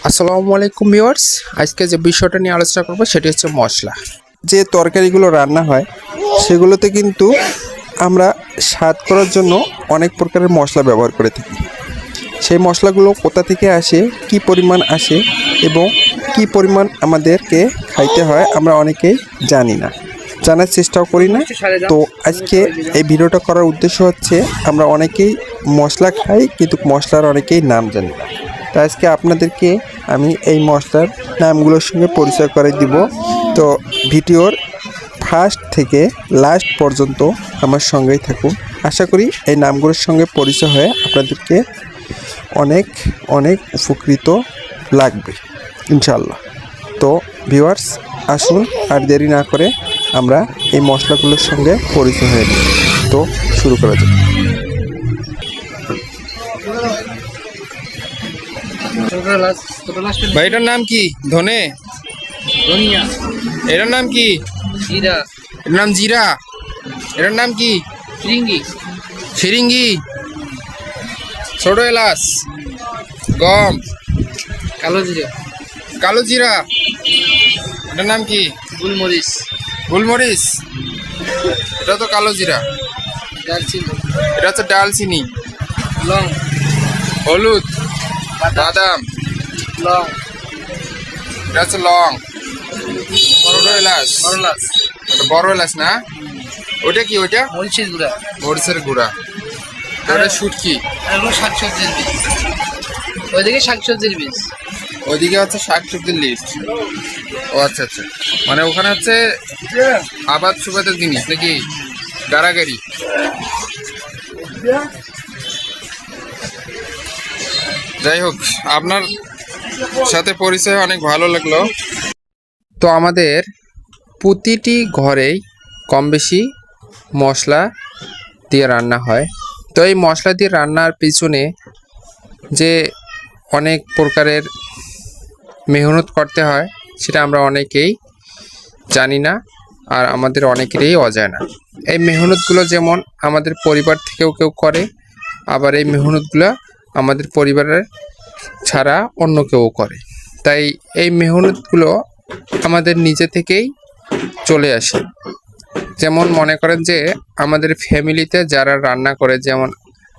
আসসালামু আলাইকুম ভিউয়ার্স, আজকে যে বিষয়টা নিয়ে আলোচনা করব সেটি হচ্ছে মশলা। যে তরকারিগুলো রান্না হয় সেগুলোতে কিন্তু আমরা স্বাদ করার জন্য অনেক প্রকারের মশলা ব্যবহার করে থাকি। সেই মশলাগুলো কোথা থেকে আসে, কি পরিমাণ আসে এবং কি পরিমাণ আমাদেরকে খাইতে হয় আমরা অনেকেই জানি না, জানার চেষ্টাও করি না। তো আজকে এই ভিডিওটা করার উদ্দেশ্য হচ্ছে আমরা অনেকেই মশলা খাই কিন্তু মশলার অনেকেই নাম জানি না। তো আজকে আপনাদেরকে আমি এই মশলার নামগুলোর সঙ্গে পরিচয় করে দিব। তো ভিডিওর ফার্স্ট থেকে লাস্ট পর্যন্ত আমার সঙ্গেই থাকুন। আশা করি এই নামগুলোর সঙ্গে পরিচয় হয়ে আপনাদেরকে অনেক অনেক উপকৃত লাগবে ইনশাল্লাহ। তো ভিউয়ার্স, আসুন আর দেরি না করে আমরা এই মশলাগুলোর সঙ্গে পরিচয় হয়ে নিই। তো শুরু করা যাক। ভাই এটার নাম কি? ধনে, ধনিয়া, এটার নাম কি? জিরা, এটার নাম জিরা, এটার নাম কি? ফিরিঙ্গি, ফিরিঙ্গি, ছোট এলাচ, গম, কালো জিরা, কালো জিরা, এটার নাম কি? গোলমরিচ, গোলমরিচ, এটা তো কালো জিরা, দারচিনি, এটা হচ্ছে ডালচিনি, লং, হলুদ, বাদাম, লং, এটা হচ্ছে লং, ছোট এলাচ, বড় এলাচ, এটা বড় এলাচ না? ওটা কি? ওইটা মরিচের গুঁড়া, মরিচের গুঁড়া, ওটা শুটকি, আর হলো শাকসবজির বীজ। ওইদিকে শাকসবজির বীজ, ওইদিকে হচ্ছে শাকসবজির লিস্ট। ও আচ্ছা আচ্ছা, মানে ওখানে হচ্ছে আবাদ সুবাদের জিনিস নাকি? গাড়াগাড়ি। যাই হোক, আপনার সাথে পরিচয় অনেক ভালো লাগলো। তো আমাদের প্রতিটি ঘরেই কম বেশি মশলা দিয়ে রান্না হয়। তো এই মশলা দিয়ে রান্নার পিছনে যে অনেক প্রকারের মেহনত করতে হয় সেটা আমরা অনেকেই জানি না, আর আমাদের অনেকেরই অজানা। এই মেহনতগুলো যেমন আমাদের পরিবার থেকেও কেউ করে, আবার এই মেহনতগুলো আমাদের পরিবারের ছাড়া অন্য কেউ করে। তাই এই মেহনতগুলো আমাদের নিজে থেকেই চলে আসে। যেমন মনে করেন যে আমাদের ফ্যামিলিতে যারা রান্না করে, যেমন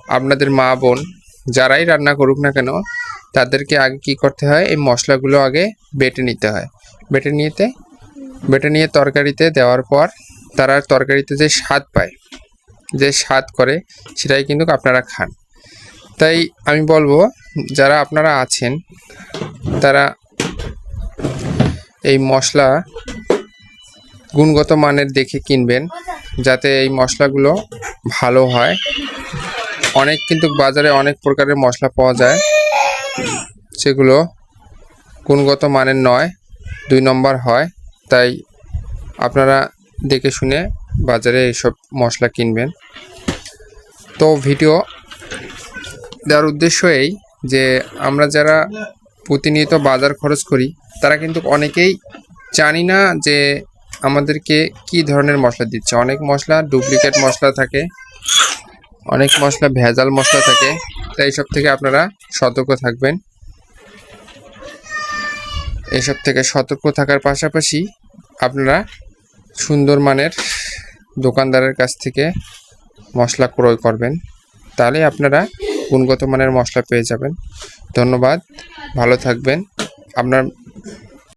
আপনাদের মা বোন যারাই রান্না করুক না কেন, তাদেরকে আগে কি করতে হয়, এই মশলাগুলো আগে বেটে নিতে হয়। বেটে নিয়ে তরকারিতে দেওয়ার পর তারা তরকারিতে যে স্বাদ পায়, যে স্বাদ করে, সেটাই কিন্তু আপনারা খান। তাই আমি বলবো, যারা আপনারা আছেন তারা এই মশলা গুণগত মানের দেখে কিনবেন, যাতে এই মশলাগুলো ভালো হয়। অনেক কিন্তু বাজারে অনেক প্রকারের মশলা পাওয়া যায়, সেগুলো গুণগত মানের নয়, 2 নম্বর হয়। তাই আপনারা দেখে শুনে বাজারে এইসব মশলা কিনবেন। তো ভিডিও দেওয়ার উদ্দেশ্য এই যে আমরা যারা প্রতিনিয়ত বাজার খরচ করি তারা কিন্তু অনেকেই জানি না যে আমাদেরকে কি ধরনের মশলা দিচ্ছে। অনেক মশলা ডুপ্লিকেট মশলা থাকে, অনেক মশলা ভেজাল মশলা থাকে। তাই এইসব থেকে আপনারা সতর্ক থাকবেন। এসব থেকে সতর্ক থাকার পাশাপাশি আপনারা সুন্দর মানের দোকানদারের কাছ থেকে মশলা ক্রয় করবেন, তাহলে আপনারা গুণগত মানের মশলা পেয়ে যাবেন। ধন্যবাদ, ভালো থাকবেন। আপনার